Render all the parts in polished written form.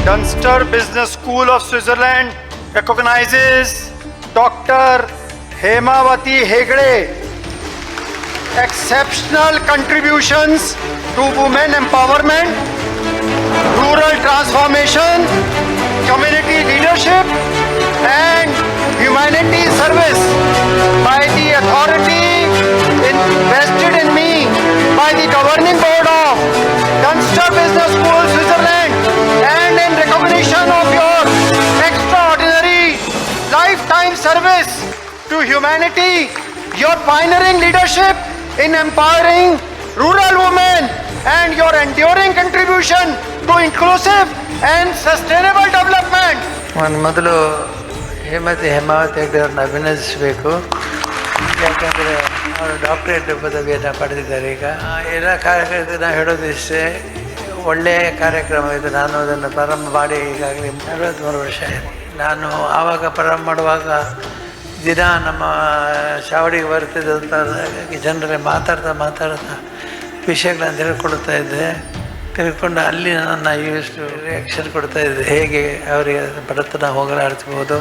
Dunster Business School of Switzerland recognizes Dr. Hemavati Hegde. Exceptional contributions to women empowerment, rural transformation, community leadership, and humanity service by the authority invested in me by the governing board of Dunster Business School, Switzerland, and in recognition of your extraordinary lifetime service to humanity, your pioneering leadership in empowering rural women, and your enduring contribution to inclusive and sustainable development. ಮೊದಲು ಹೇಮಾವತಿ ಹೆಗ್ಡೆ ಅವ್ರನ್ನ ಅಭಿನಂದಿಸಬೇಕು. ಯಾಕಂದರೆ ಅವರು doctorate ಪದವಿಯನ್ನು ಪಡೆದಿದ್ದಾರೆ. ಈಗ ಎಲ್ಲ ಕಾರ್ಯಕ್ರಮದಲ್ಲಿ ನಾವು ಹೇಳೋದು ಇಷ್ಟೇ, ಒಳ್ಳೆಯ ಕಾರ್ಯಕ್ರಮ ಇದು. ನಾನು ಅದನ್ನು ಪ್ರಾರಂಭ ಮಾಡಿ ಈಗಾಗಲೇ 43 ವರ್ಷ ಆಯಿತು. ನಾನು ಆವಾಗ ಪ್ರಾರಂಭ ಮಾಡುವಾಗ ದಿನ ನಮ್ಮ ಚಾವಡಿಗೆ ಬರ್ತಿದ್ದಂಥ ಜನರೇ ಮಾತಾಡ್ತಾ ವಿಷಯಗಳನ್ನು ತಿಳ್ಕೊಳ್ತಾ ತಿಳ್ಕೊಂಡು ಅಲ್ಲಿ ನನ್ನ ಇಷ್ಟು ರಿಯಾಕ್ಷನ್ ಕೊಡ್ತಾ ಇದ್ದೆ, ಹೇಗೆ ಅವರಿಗೆ ಬಡತನ ಹೋಗಲಾಡಿಸ್ಬೋದು.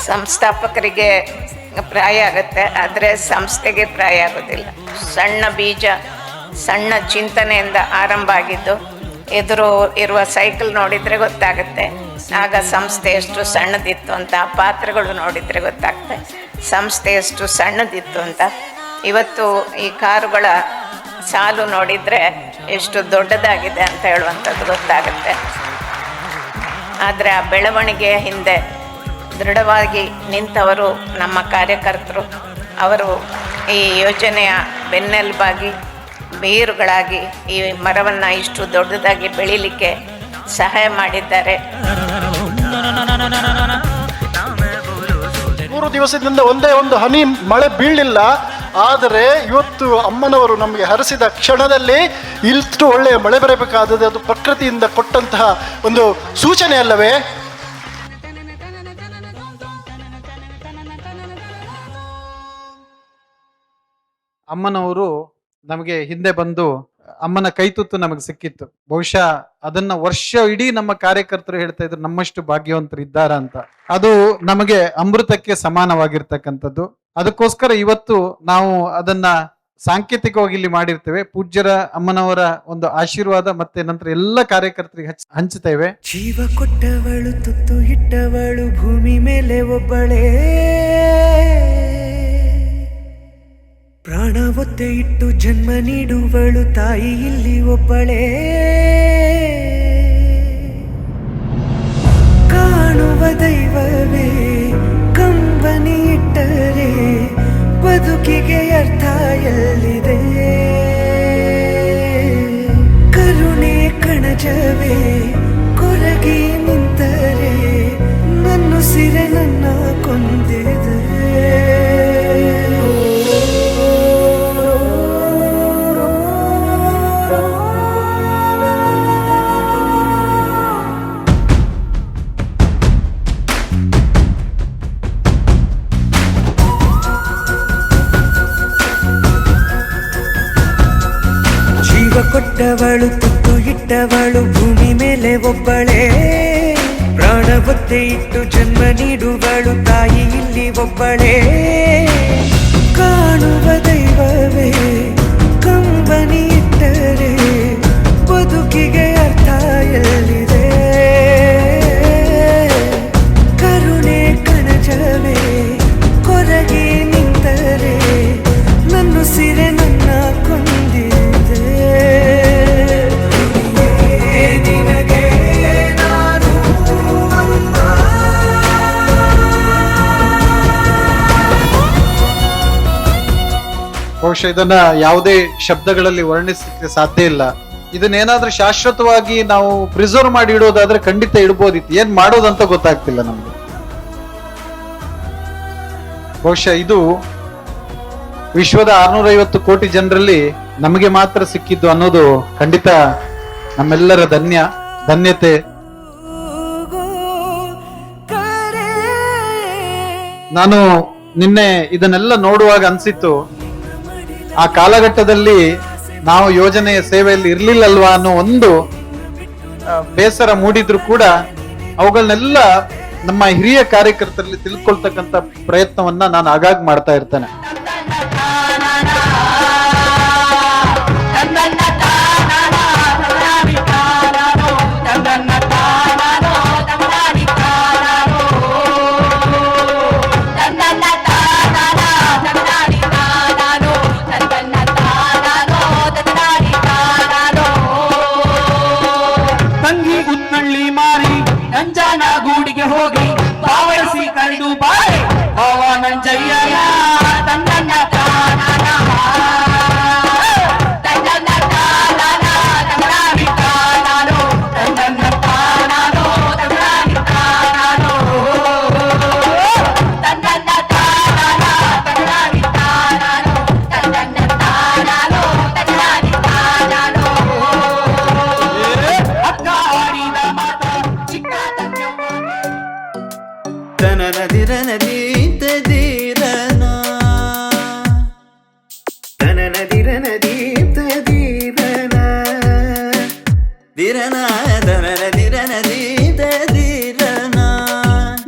ಸಂಸ್ಥಾಪಕರಿಗೆ ಪ್ರಾಯ ಆಗುತ್ತೆ, ಆದರೆ ಸಂಸ್ಥೆಗೆ ಪ್ರಾಯ ಆಗೋದಿಲ್ಲ. ಸಣ್ಣ ಬೀಜ, ಸಣ್ಣ ಚಿಂತನೆಯಿಂದ ಆರಂಭ ಆಗಿದ್ದು ಎದುರು ಇರುವ ಸೈಕಲ್ ನೋಡಿದರೆ ಗೊತ್ತಾಗುತ್ತೆ ಆಗ ಸಂಸ್ಥೆ ಎಷ್ಟು ಸಣ್ಣದಿತ್ತು ಅಂತ. ಆ ಪಾತ್ರಗಳು ನೋಡಿದರೆ ಗೊತ್ತಾಗುತ್ತೆ ಸಂಸ್ಥೆ ಎಷ್ಟು ಸಣ್ಣದಿತ್ತು ಅಂತ. ಇವತ್ತು ಈ ಕಾರುಗಳ ಸಾಲು ನೋಡಿದರೆ ಎಷ್ಟು ದೊಡ್ಡದಾಗಿದೆ ಅಂತ ಹೇಳುವಂಥದ್ದು ಗೊತ್ತಾಗುತ್ತೆ. ಆದರೆ ಆ ಬೆಳವಣಿಗೆಯ ಹಿಂದೆ ದೃಢವಾಗಿ ನಿಂತವರು ನಮ್ಮ ಕಾರ್ಯಕರ್ತರು. ಅವರು ಈ ಯೋಜನೆಯ ಬೆನ್ನೆಲುಬಾಗಿ, ಬೇರುಗಳಾಗಿ ಈ ಮರವನ್ನು ಇಷ್ಟು ದೊಡ್ಡದಾಗಿ ಬೆಳೀಲಿಕ್ಕೆ ಸಹಾಯ ಮಾಡಿದ್ದಾರೆ. 3 ದಿವಸದಿಂದ ಒಂದೇ ಒಂದು ಹನಿ ಮಳೆ ಬೀಳಲಿಲ್ಲ. ಆದರೆ ಇವತ್ತು ಅಮ್ಮನವರು ನಮಗೆ ಹರಿಸಿದ ಕ್ಷಣದಲ್ಲಿ ಇಷ್ಟು ಒಳ್ಳೆಯ ಮಳೆ ಬರಬೇಕಾದದ್ದು ಅದು ಪ್ರಕೃತಿಯಿಂದ ಕೊಟ್ಟಂತಹ ಒಂದು ಸೂಚನೆ ಅಲ್ಲವೇ? ಅಮ್ಮನವರು ನಮಗೆ ಹಿಂದೆ ಬಂದು ಅಮ್ಮನ ಕೈತುತ್ತು ನಮಗೆ ಸಿಕ್ಕಿತ್ತು. ಬಹುಶಃ ಅದನ್ನ ವರ್ಷ ಇಡೀ ನಮ್ಮ ಕಾರ್ಯಕರ್ತರು ಹೇಳ್ತಾ ಇದ್ರು, ನಮ್ಮಷ್ಟು ಭಾಗ್ಯವಂತರು ಇದ್ದಾರ ಅಂತ. ಅದು ನಮಗೆ ಅಮೃತಕ್ಕೆ ಸಮಾನವಾಗಿರ್ತಕ್ಕಂಥದ್ದು. ಅದಕ್ಕೋಸ್ಕರ ಇವತ್ತು ನಾವು ಅದನ್ನ ಸಾಂಕೇತಿಕವಾಗಿ ಇಲ್ಲಿ ಮಾಡಿರ್ತೇವೆ. ಪೂಜ್ಯರ ಅಮ್ಮನವರ ಒಂದು ಆಶೀರ್ವಾದ ಮತ್ತೆ ನಂತರ ಎಲ್ಲ ಕಾರ್ಯಕರ್ತರಿಗೆ ಹಂಚುತ್ತೇವೆ. ಜೀವ ಕೊಟ್ಟವಳು, ತುತ್ತು ಇಟ್ಟವಳು, ಭೂಮಿ ಮೇಲೆ ಒಬ್ಬಳೇ. ಪ್ರಾಣ ಒತ್ತೆ ಇಟ್ಟು ಜನ್ಮ ನೀಡುವಳು ತಾಯಿ ಇಲ್ಲಿ ಒಬ್ಬಳೇ. ಕಾಣುವ ದೈವವೇ ಕಂಬನಿ ಇಟ್ಟರೆ ಬದುಕಿಗೆ ಅರ್ಥ ಎಲ್ಲಿದೆ. ಕರುಣೆ ಕಣಜವೇ ಕೊರಗಿ ನಿಂತರೆ ನನ್ನುಸಿರೆ ನನ್ನ ಕೊಂದಿದೆ. ಕೊಟ್ಟವಳು, ತುತ್ತು ಇಟ್ಟವಳು, ಭೂಮಿ ಮೇಲೆ ಒಬ್ಬಳೇ. ಪ್ರಾಣ ಒತ್ತೆ ಇಟ್ಟು ಜನ್ಮ ನೀಡುವಳು ತಾಯಿ ಇಲ್ಲಿ ಒಬ್ಬಳೇ. ಕಾಣುವ ದೈವವೇ ಕಂಬನಿ ಇಟ್ಟರೆ ಬದುಕಿಗೆ ಅರ್ಥ ಎಲ್ಲಿದೆ. ಕರುಣೆ ಕಣಜವೇ ಕೊರಗಿ ನಿಂತರೆ ನನ್ನುಸಿರೆ ನನ್ನ ಕೊಂದಿದೆ. ಬಹುಶಃ ಇದನ್ನ ಯಾವುದೇ ಶಬ್ದಗಳಲ್ಲಿ ವರ್ಣಿಸಲಿಕ್ಕೆ ಸಾಧ್ಯ ಇಲ್ಲ. ಇದನ್ನೇನಾದ್ರೂ ಶಾಶ್ವತವಾಗಿ ನಾವು ಪ್ರಿಸರ್ವ್ ಮಾಡಿ ಇಡೋದಾದ್ರೆ ಖಂಡಿತ ಇಡ್ಬೋದಿತ್ತು. ಏನ್ ಮಾಡೋದಂತ ಗೊತ್ತಾಗ್ತಿಲ್ಲ ನಮ್ಗೆ. ಬಹುಶಃ ಇದು ವಿಶ್ವದ 650 ಕೋಟಿ ಜನರಲ್ಲಿ ನಮಗೆ ಮಾತ್ರ ಸಿಕ್ಕಿದ್ದು ಅನ್ನೋದು ಖಂಡಿತ ನಮ್ಮೆಲ್ಲರ ಧನ್ಯತೆ. ನಾನು ನಿನ್ನೆ ಇದನ್ನೆಲ್ಲ ನೋಡುವಾಗ ಅನ್ಸಿತ್ತು, ಆ ಕಾಲಘಟ್ಟದಲ್ಲಿ ನಾವು ಯೋಜನೆಯ ಸೇವೆಯಲ್ಲಿ ಇರ್ಲಿಲ್ಲಲ್ವಾ ಅನ್ನೋ ಒಂದು ಬೇಸರ ಮೂಡಿದ್ರು ಕೂಡ ಅವುಗಳನ್ನೆಲ್ಲ ನಮ್ಮ ಹಿರಿಯ ಕಾರ್ಯಕರ್ತರಲ್ಲಿ ತಿಳ್ಕೊಳ್ತಕ್ಕಂಥ ಪ್ರಯತ್ನವನ್ನ ನಾನು ಆಗಾಗ ಮಾಡ್ತಾ ಇರ್ತೇನೆ. ಗೂಡಿಗೆ ಹೋಗಿ ಬಾವಳಿಸಿ ಕರೆದು ಬಾರೆ ಬಾವ ನಂಜಯ್ಯನ ತನ್ನ ತಾನನ ತನ್ನ ತಾನನ ತನ್ನ ತಾನನೋ ತನ್ನ ತಾನನೋ ತನ್ನ ತಾನನೋ ತನ್ನ ತಾನನ ತನ್ನ ತಾನನೋ ತನ್ನ ತಾನನೋ ತನ್ನ ತಾನನೋ ಅಕ್ಕ ಆಡಿದ ಮಾತ ಚಿಕ್ಕ ತನನದಿರನದೀತದೀರನ ತನನದಿರನದೀತದೀರನ ದಿರನ ತನನದಿರನದೀತದೀರನ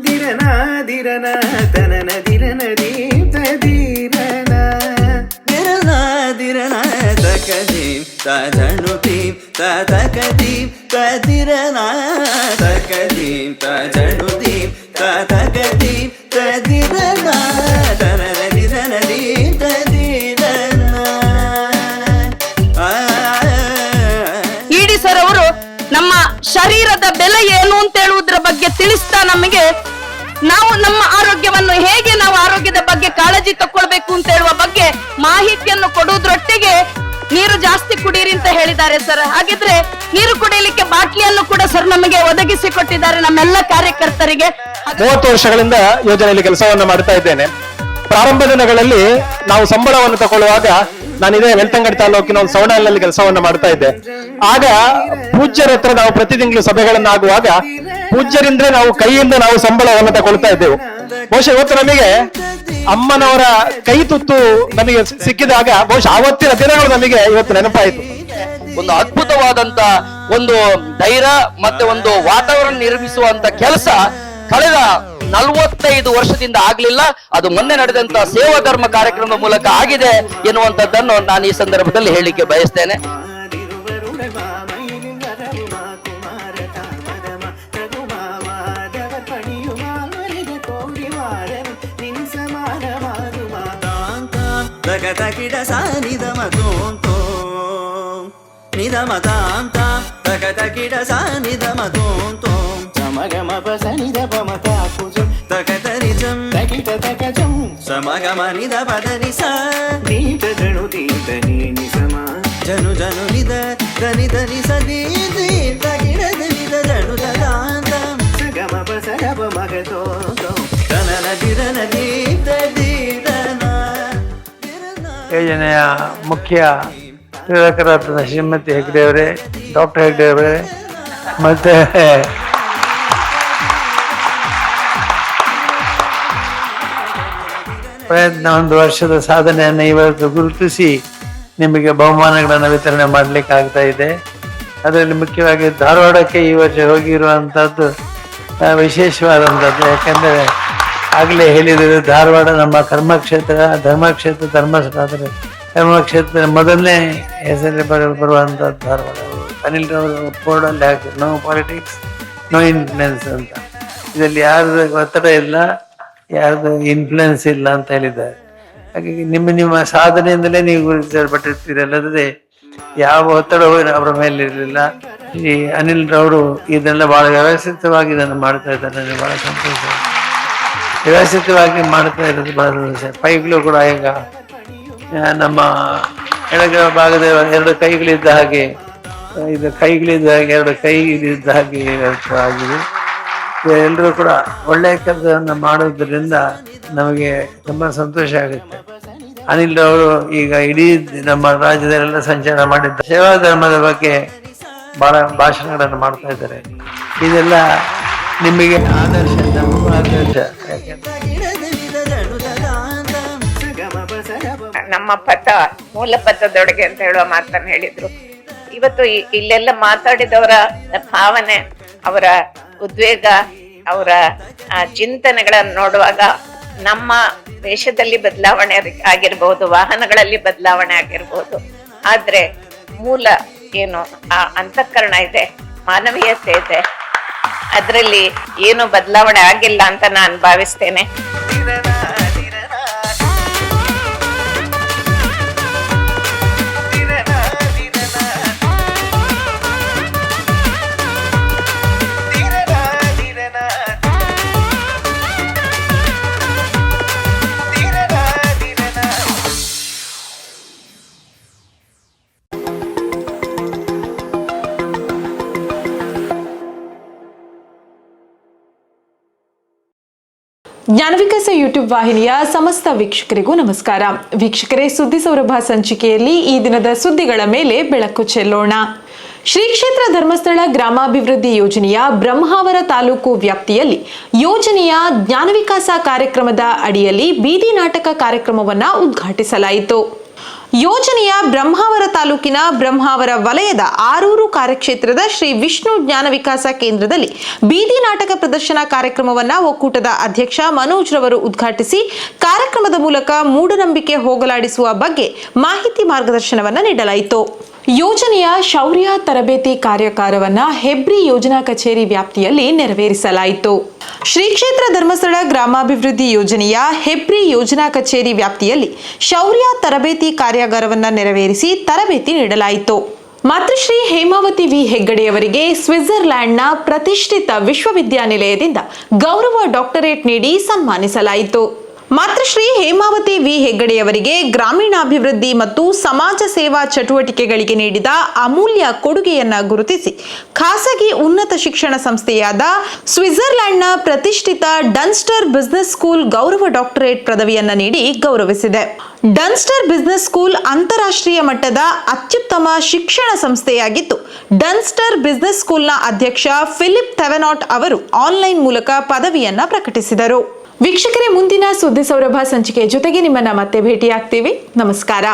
ದಿರನ ದಿರನ ತನನದಿರನದೀತದೀರನ ದಿರನ ದಿರನ ತಕದೀಂ ತಜನುತೀಂ ತತಕದೀಂ ತದಿರನ ತಕದೀಂ ತಜನುತೀಂ ತತಕದೀಂ ತದಿರನ ತನನದಿರನದೀಂ ತದಿರನ. ಇಡಿ ಸರ್ ಅವರು ನಮ್ಮ ಶರೀರದ ಬೆಲೆ ಏನು ಅಂತ ಹೇಳುವುದರ ಬಗ್ಗೆ ತಿಳಿಸ್ತಾ ನಮಗೆ ನಾವು ನಮ್ಮ ಆರೋಗ್ಯವನ್ನು ಹೇಗೆ ನಾವು ಆರೋಗ್ಯದ ಬಗ್ಗೆ ಕಾಳಜಿ ತಕೊಳ್ಬೇಕು ಅಂತ ಹೇಳುವ ಬಗ್ಗೆ ಮಾಹಿತಿಯನ್ನು ಕೊಡುವುದರೊಟ್ಟಿಗೆ ನೀರು ಜಾಸ್ತಿ ಕುಡೀರಿ ಅಂತ ಹೇಳಿದ್ದಾರೆ ಸರ್. ಹಾಗಿದ್ರೆ ನೀರು ಕುಡಿಯಲಿಕ್ಕೆ ಬಾಟ್ಲಿಯನ್ನು ಕೂಡ ಸರ್ ನಮಗೆ ಒದಗಿಸಿ ಕೊಟ್ಟಿದ್ದಾರೆ ನಮ್ಮೆಲ್ಲ ಕಾರ್ಯಕರ್ತರಿಗೆ. 30 ವರ್ಷಗಳಿಂದ ಯೋಜನೆಯಲ್ಲಿ ಕೆಲಸವನ್ನ ಮಾಡ್ತಾ ಇದ್ದೇನೆ. ಪ್ರಾರಂಭ ದಿನಗಳಲ್ಲಿ ನಾವು ಸಂಬಳವನ್ನು ತಗೊಳ್ಳುವಾಗ ನಾನಿದೆ ಬೆಳ್ತಂಗಡಿ ತಾಲೂಕಿನ ಒಂದು ಸವಣಾಲಿನಲ್ಲಿ ಕೆಲಸವನ್ನ ಮಾಡ್ತಾ ಇದ್ದೆ. ಆಗ ಪೂಜ್ಯರ ಹತ್ರ ನಾವು ಪ್ರತಿ ತಿಂಗಳು ಸಭೆಗಳನ್ನಾಗುವಾಗ ಪೂಜ್ಯರಿಂದ್ರೆ ನಾವು ಕೈಯಿಂದ ನಾವು ಸಂಬಳವನ್ನು ತಗೊಳ್ತಾ ಇದ್ದೆವು. ಬಹುಶಃ ಇವತ್ತು ನಮಗೆ ಅಮ್ಮನವರ ಕೈ ತುತ್ತು ನಮಗೆ ಸಿಕ್ಕಿದಾಗ ಬಹುಶಃ ಆವತ್ತಿನ ದಿನಗಳು ನಮಗೆ ಇವತ್ತು ನೆನಪಾಯಿತು. ಒಂದು ಅದ್ಭುತವಾದಂತ ಒಂದು ಧೈರ್ಯ ಮತ್ತೆ ಒಂದು ವಾತಾವರಣ ನಿರ್ಮಿಸುವಂತ ಕೆಲಸ ಕಳೆದ 45 ವರ್ಷದಿಂದ ಆಗ್ಲಿಲ್ಲ. ಅದು ಮೊನ್ನೆ ನಡೆದಂತ ಸೇವಾ ಧರ್ಮ ಕಾರ್ಯಕ್ರಮದ ಮೂಲಕ ಆಗಿದೆ ಎನ್ನುವಂತದ್ದನ್ನು ನಾನು ಈ ಸಂದರ್ಭದಲ್ಲಿ ಹೇಳಿಕೆ ಬಯಸ್ತೇನೆ. ತಗತಕಿಡ ಸಾನಿದಮ ತೋಂತೋ ನಿದಮ ತಾಂತ ತಗತಕಿಡ ಸಾನಿದಮ ತೋಂತೋ ಸಮಗಮ ಪಸನಿದ ಪಮತ ಕುಜಂ ತಗತರಿಜಂ ತಕಿಟ ತಕಜಂ ಸಮಗಮ ನಿದ ಪದನಿ ಸ ನೀತ ಜನು ತೀತ ನೀನಿ ಸಮ ಜನು ಜನು ನಿದ ಧನಿ ಧನಿ ಸ ದಿ ದಿ ತಕಿಡ ನಿದ ಜನು ದಾಂತ ಸಗಮ ಪಸರ ಪಮಗ ತೋಂತೋ ತನನ ದಿರನ ದೀತ ದೀರನ ಯೋಜನೆಯ ಮುಖ್ಯ ಪ್ರೇರಕರಾದ ಶ್ರೀಮತಿ ಹೆಗ್ಡೆ ಅವರೇ, ಡಾಕ್ಟರ್ ಹೆಗ್ಡೆ ಅವರೇ, ಮತ್ತೆ ಪ್ರಯತ್ನ 1 ವರ್ಷದ ಸಾಧನೆಯನ್ನು ಇವತ್ತು ಗುರುತಿಸಿ ನಿಮಗೆ ಬಹುಮಾನಗಳನ್ನು ವಿತರಣೆ ಮಾಡಲಿಕ್ಕೆ ಆಗ್ತಾ ಇದೆ. ಅದರಲ್ಲಿ ಮುಖ್ಯವಾಗಿ ಧಾರವಾಡಕ್ಕೆ ಈ ವರ್ಷ ಹೋಗಿರುವಂಥದ್ದು ವಿಶೇಷವಾದಂಥದ್ದು. ಯಾಕೆಂದರೆ ಆಗಲೇ ಹೇಳಿದರೆ ಧಾರವಾಡ ನಮ್ಮ ಧರ್ಮಕ್ಷೇತ್ರ ಧರ್ಮಕ್ಷೇತ್ರ ಮೊದಲನೇ ಹೆಸರಲ್ಲಿ ಬರುವಂಥದ್ದು ಧಾರವಾಡ. ಅನಿಲ್ ರವರು ಬೋರ್ಡಲ್ಲಿ ಹಾಕಿದ್ರು ನೋ ಪಾಲಿಟಿಕ್ಸ್ ನೋ ಇನ್ಫ್ಲುಯೆನ್ಸ್ ಅಂತ. ಇದರಲ್ಲಿ ಯಾರ್ದು ಒತ್ತಡ ಇಲ್ಲ, ಯಾರ್ದು ಇನ್ಫ್ಲುಯೆನ್ಸ್ ಇಲ್ಲ ಅಂತ ಹೇಳಿದ್ದಾರೆ. ಹಾಗಾಗಿ ನಿಮ್ಮ ಸಾಧನೆಯಿಂದಲೇ ನೀವು ಗುರುತಿಸಲ್ಪಟ್ಟಿರ್ತೀರಿ, ಅಲ್ಲದೆ ಯಾವ ಒತ್ತಡವೂ ಅವರ ಮೇಲೆ ಇರಲಿಲ್ಲ. ಈ ಅನಿಲ್ ರವರು ಇದನ್ನೆಲ್ಲ ಬಹಳ ವ್ಯವಸ್ಥಿತವಾಗಿ ಇದನ್ನು ಮಾಡ್ತಾ ಇದ್ದಾರೆ. ನನಗೆ ಬಹಳ ಸಂತೋಷ. ವ್ಯವಸ್ಥಿತವಾಗಿ ಮಾಡ್ತಾ ಇರೋದು ಬಹಳ ಸಂತೋಷ. ಪೈಪ್ಗಳು ಕೂಡ ಈಗ ನಮ್ಮ ಎಡಗಡೆ ಭಾಗದ 2 ಕೈಗಳಿದ್ದ ಹಾಗೆ, ಇದು ಕೈಗಳಿದ್ದ ಹಾಗೆ 2 ಕೈಗಳಿದ್ದ ಹಾಗೆ ಆಗಿದೆ. ಎಲ್ಲರೂ ಕೂಡ ಒಳ್ಳೆಯ ಕೆಲಸವನ್ನು ಮಾಡೋದ್ರಿಂದ ನಮಗೆ ತುಂಬ ಸಂತೋಷ ಆಗುತ್ತೆ. ಅನಿಲ್ ಅವರು ಈಗ ಇಡೀ ನಮ್ಮ ರಾಜ್ಯದಲ್ಲೆಲ್ಲ ಸಂಚಾರ ಮಾಡಿದ್ದಾರೆ. ಸೇವಾ ಧರ್ಮದ ಬಗ್ಗೆ ಬಹಳ ಭಾಷಣಗಳನ್ನು ಮಾಡ್ತಾ ಇದ್ದಾರೆ. ಇದೆಲ್ಲ ನಿಮಗೆ ಆದರ್ಶ, ನಮಗೂ ಆದರ್ಶ. ನಮ್ಮ ಪಥ ಮೂಲ ಪಥದೊಳಗೆ ಅಂತ ಹೇಳುವ ಮಾತನ್ನು ಹೇಳಿದ್ರು. ಇವತ್ತು ಇಲ್ಲೆಲ್ಲ ಮಾತಾಡಿದವರ ಭಾವನೆ, ಅವರ ಉದ್ವೇಗ, ಅವರ ಚಿಂತನೆಗಳನ್ನು ನೋಡುವಾಗ ನಮ್ಮ ದೇಶದಲ್ಲಿ ಬದಲಾವಣೆ ಆಗಿರ್ಬೋದು, ವಾಹನಗಳಲ್ಲಿ ಬದಲಾವಣೆ ಆಗಿರ್ಬೋದು, ಆದ್ರೆ ಮೂಲ ಏನು ಆ ಅಂತಃಕರಣ ಇದೆ, ಮಾನವೀಯತೆ ಇದೆ, ಅದರಲ್ಲಿ ಏನು ಬದಲಾವಣೆ ಆಗಿಲ್ಲ ಅಂತ ನಾನು ಭಾವಿಸ್ತೇನೆ. ಜ್ಞಾನವಿಕಾಸ ಯೂಟ್ಯೂಬ್ ವಾಹಿನಿಯ ಸಮಸ್ತ ವೀಕ್ಷಕರಿಗೂ ನಮಸ್ಕಾರ. ವೀಕ್ಷಕರೇ, ಸುದ್ದಿ ಸೌರಭ ಸಂಚಿಕೆಯಲ್ಲಿ ಈ ದಿನದ ಸುದ್ದಿಗಳ ಮೇಲೆ ಬೆಳಕು ಚೆಲ್ಲೋಣ. ಶ್ರೀ ಕ್ಷೇತ್ರ ಧರ್ಮಸ್ಥಳ ಗ್ರಾಮಾಭಿವೃದ್ಧಿ ಯೋಜನೆಯ ಬ್ರಹ್ಮಾವರ ತಾಲೂಕು ವ್ಯಾಪ್ತಿಯಲ್ಲಿ ಯೋಜನೆಯ ಜ್ಞಾನವಿಕಾಸ ಕಾರ್ಯಕ್ರಮದ ಅಡಿಯಲ್ಲಿ ಬೀದಿ ನಾಟಕ ಕಾರ್ಯಕ್ರಮವನ್ನು ಉದ್ಘಾಟಿಸಲಾಯಿತು. ಯೋಜನೆಯ ಬ್ರಹ್ಮಾವರ ತಾಲೂಕಿನ ಬ್ರಹ್ಮಾವರ ವಲಯದ ಆರೂರು ಕಾರ್ಯಕ್ಷೇತ್ರದ ಶ್ರೀ ವಿಷ್ಣು ಜ್ಞಾನ ವಿಕಾಸ ಕೇಂದ್ರದಲ್ಲಿ ಬೀದಿ ನಾಟಕ ಪ್ರದರ್ಶನ ಕಾರ್ಯಕ್ರಮವನ್ನು ಒಕ್ಕೂಟದ ಅಧ್ಯಕ್ಷ ಮನೋಜ್ ರವರು ಉದ್ಘಾಟಿಸಿ ಕಾರ್ಯಕ್ರಮದ ಮೂಲಕ ಮೂಢನಂಬಿಕೆ ಹೋಗಲಾಡಿಸುವ ಬಗ್ಗೆ ಮಾಹಿತಿ ಮಾರ್ಗದರ್ಶನವನ್ನು ನೀಡಲಾಯಿತು. ಯೋಜನೆಯ ಶೌರ್ಯ ತರಬೇತಿ ಕಾರ್ಯಾಗಾರವನ್ನು ಹೆಬ್ರಿ ಯೋಜನಾ ಕಚೇರಿ ವ್ಯಾಪ್ತಿಯಲ್ಲಿ ನೆರವೇರಿಸಲಾಯಿತು. ಶ್ರೀ ಕ್ಷೇತ್ರ ಧರ್ಮಸ್ಥಳ ಗ್ರಾಮಾಭಿವೃದ್ಧಿ ಯೋಜನೆಯ ಹೆಬ್ರಿ ಯೋಜನಾ ಕಚೇರಿ ವ್ಯಾಪ್ತಿಯಲ್ಲಿ ಶೌರ್ಯ ತರಬೇತಿ ಕಾರ್ಯಾಗಾರವನ್ನು ನೆರವೇರಿಸಿ ತರಬೇತಿ ನೀಡಲಾಯಿತು. ಮಾತೃಶ್ರೀ ಹೇಮಾವತಿ ವಿ ಹೆಗ್ಗಡೆಯವರಿಗೆ ಸ್ವಿಟ್ಜರ್ಲ್ಯಾಂಡ್ನ ಪ್ರತಿಷ್ಠಿತ ವಿಶ್ವವಿದ್ಯಾನಿಲಯದಿಂದ ಗೌರವ ಡಾಕ್ಟರೇಟ್ ನೀಡಿ ಸನ್ಮಾನಿಸಲಾಯಿತು. ಮಾತೃಶ್ರೀ ಹೇಮಾವತಿ ವಿ ಹೆಗ್ಗಡೆಯವರಿಗೆ ಗ್ರಾಮೀಣಾಭಿವೃದ್ಧಿ ಮತ್ತು ಸಮಾಜ ಸೇವಾ ಚಟುವಟಿಕೆಗಳಿಗೆ ನೀಡಿದ ಅಮೂಲ್ಯ ಕೊಡುಗೆಯನ್ನ ಗುರುತಿಸಿ ಖಾಸಗಿ ಉನ್ನತ ಶಿಕ್ಷಣ ಸಂಸ್ಥೆಯಾದ ಸ್ವಿಟ್ಜರ್ಲ್ಯಾಂಡ್ನ ಪ್ರತಿಷ್ಠಿತ ಡನ್ಸ್ಟರ್ ಬಿಸಿನೆಸ್ ಸ್ಕೂಲ್ ಗೌರವ ಡಾಕ್ಟರೇಟ್ ಪದವಿಯನ್ನ ನೀಡಿ ಗೌರವಿಸಿದೆ. ಡನ್ಸ್ಟರ್ ಬಿಸಿನೆಸ್ ಸ್ಕೂಲ್ ಅಂತಾರಾಷ್ಟ್ರೀಯ ಮಟ್ಟದ ಅತ್ಯುತ್ತಮ ಶಿಕ್ಷಣ ಸಂಸ್ಥೆಯಾಗಿದ್ದು, ಡನ್ಸ್ಟರ್ ಬಿಸಿನೆಸ್ ಸ್ಕೂಲ್ನ ಅಧ್ಯಕ್ಷ ಫಿಲಿಪ್ ಥೆವೆನಾಟ್ ಅವರು ಆನ್ಲೈನ್ ಮೂಲಕ ಪದವಿಯನ್ನ ಪ್ರಕಟಿಸಿದರು. ವೀಕ್ಷಕರೇ, ಮುಂದಿನ ಸುದ್ದಿ ಸೌರಭ ಸಂಚಿಕೆಯ ಜೊತೆಗೆ ನಿಮ್ಮನ್ನ ಮತ್ತೆ ಭೇಟಿಯಾಗ್ತೀವಿ. ನಮಸ್ಕಾರ.